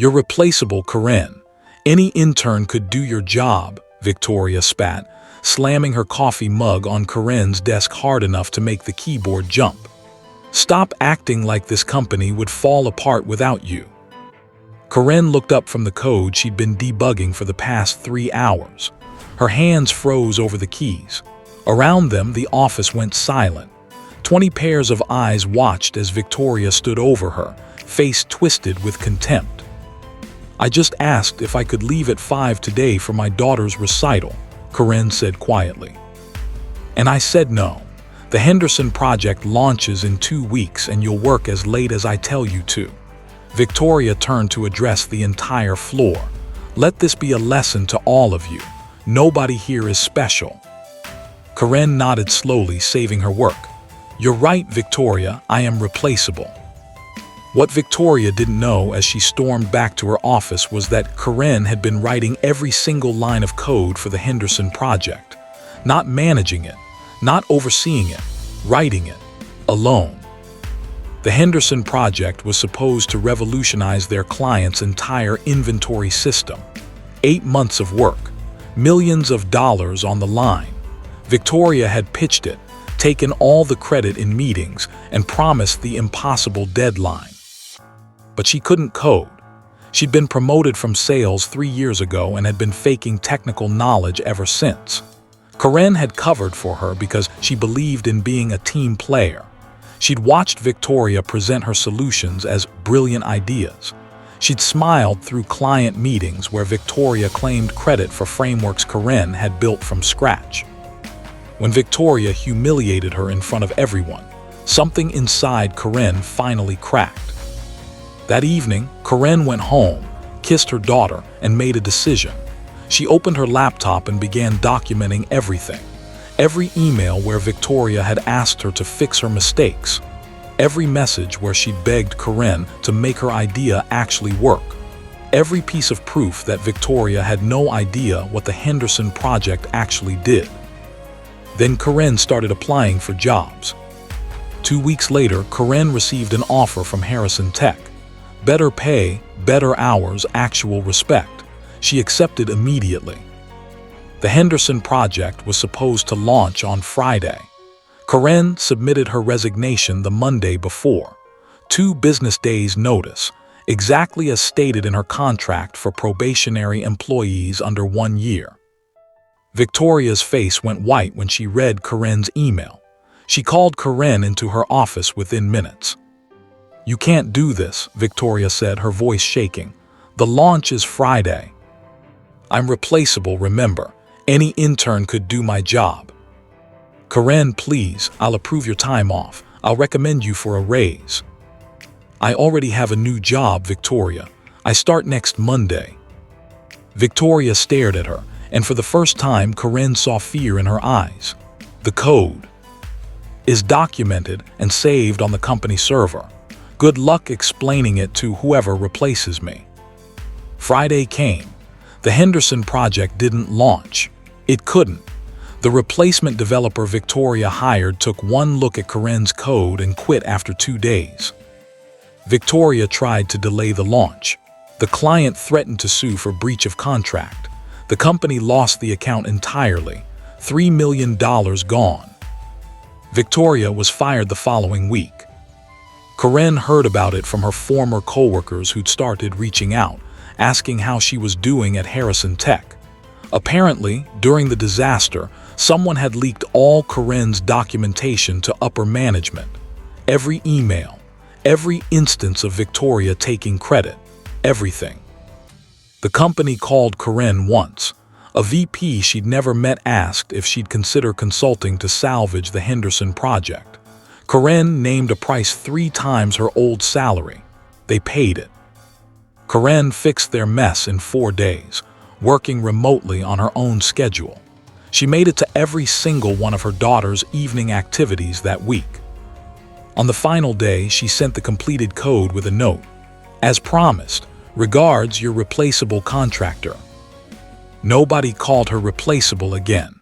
"You're replaceable, Corinne. Any intern could do your job," Victoria spat, slamming her coffee mug on Corinne's desk hard enough to make the keyboard jump. "Stop acting like this company would fall apart without you." Corinne looked up from the code she'd been debugging for the past 3 hours. Her hands froze over the keys. Around them, the office went silent. 20 pairs of eyes watched as Victoria stood over her, face twisted with contempt. "I just asked if I could leave at 5 today for my daughter's recital," Corinne said quietly. "And I said no. The Henderson project launches in 2 weeks and you'll work as late as I tell you to." Victoria turned to address the entire floor. "Let this be a lesson to all of you. Nobody here is special." Corinne nodded slowly, saving her work. "You're right, Victoria, I am replaceable." What Victoria didn't know as she stormed back to her office was that Corinne had been writing every single line of code for the Henderson project. Not managing it, not overseeing it, writing it, alone. The Henderson project was supposed to revolutionize their client's entire inventory system. 8 months of work, millions of dollars on the line. Victoria had pitched it, taken all the credit in meetings, and promised the impossible deadline. But she couldn't code. She'd been promoted from sales 3 years ago and had been faking technical knowledge ever since. Corinne had covered for her because she believed in being a team player. She'd watched Victoria present her solutions as brilliant ideas. She'd smiled through client meetings where Victoria claimed credit for frameworks Corinne had built from scratch. When Victoria humiliated her in front of everyone, something inside Corinne finally cracked. That evening, Corinne went home, kissed her daughter, and made a decision. She opened her laptop and began documenting everything. Every email where Victoria had asked her to fix her mistakes. Every message where she begged Corinne to make her idea actually work. Every piece of proof that Victoria had no idea what the Henderson project actually did. Then Corinne started applying for jobs. 2 weeks later, Corinne received an offer from Harrison Tech. Better pay, better hours, actual respect. She accepted immediately. The Henderson project was supposed to launch on Friday. Corinne submitted her resignation the Monday before. 2 business days' notice, exactly as stated in her contract for probationary employees under 1 year. Victoria's face went white when she read Corinne's email. She called Corinne into her office within minutes. "You can't do this," Victoria said, her voice shaking. "The launch is Friday." "I'm replaceable, remember. Any intern could do my job." "Corinne, please, I'll approve your time off. I'll recommend you for a raise." "I already have a new job, Victoria. I start next Monday." Victoria stared at her, and for the first time, Corinne saw fear in her eyes. "The code is documented and saved on the company server. Good luck explaining it to whoever replaces me." Friday came. The Henderson project didn't launch. It couldn't. The replacement developer Victoria hired took one look at Corinne's code and quit after 2 days. Victoria tried to delay the launch. The client threatened to sue for breach of contract. The company lost the account entirely. $3 million gone. Victoria was fired the following week. Corinne heard about it from her former coworkers who'd started reaching out, asking how she was doing at Harrison Tech. Apparently, during the disaster, someone had leaked all Corinne's documentation to upper management. Every email, every instance of Victoria taking credit, everything. The company called Corinne once. A VP she'd never met asked if she'd consider consulting to salvage the Henderson project. Corinne named a price 3 times her old salary. They paid it. Corinne fixed their mess in 4 days, working remotely on her own schedule. She made it to every single one of her daughter's evening activities that week. On the final day, she sent the completed code with a note. "As promised, regards, your replaceable contractor." Nobody called her replaceable again.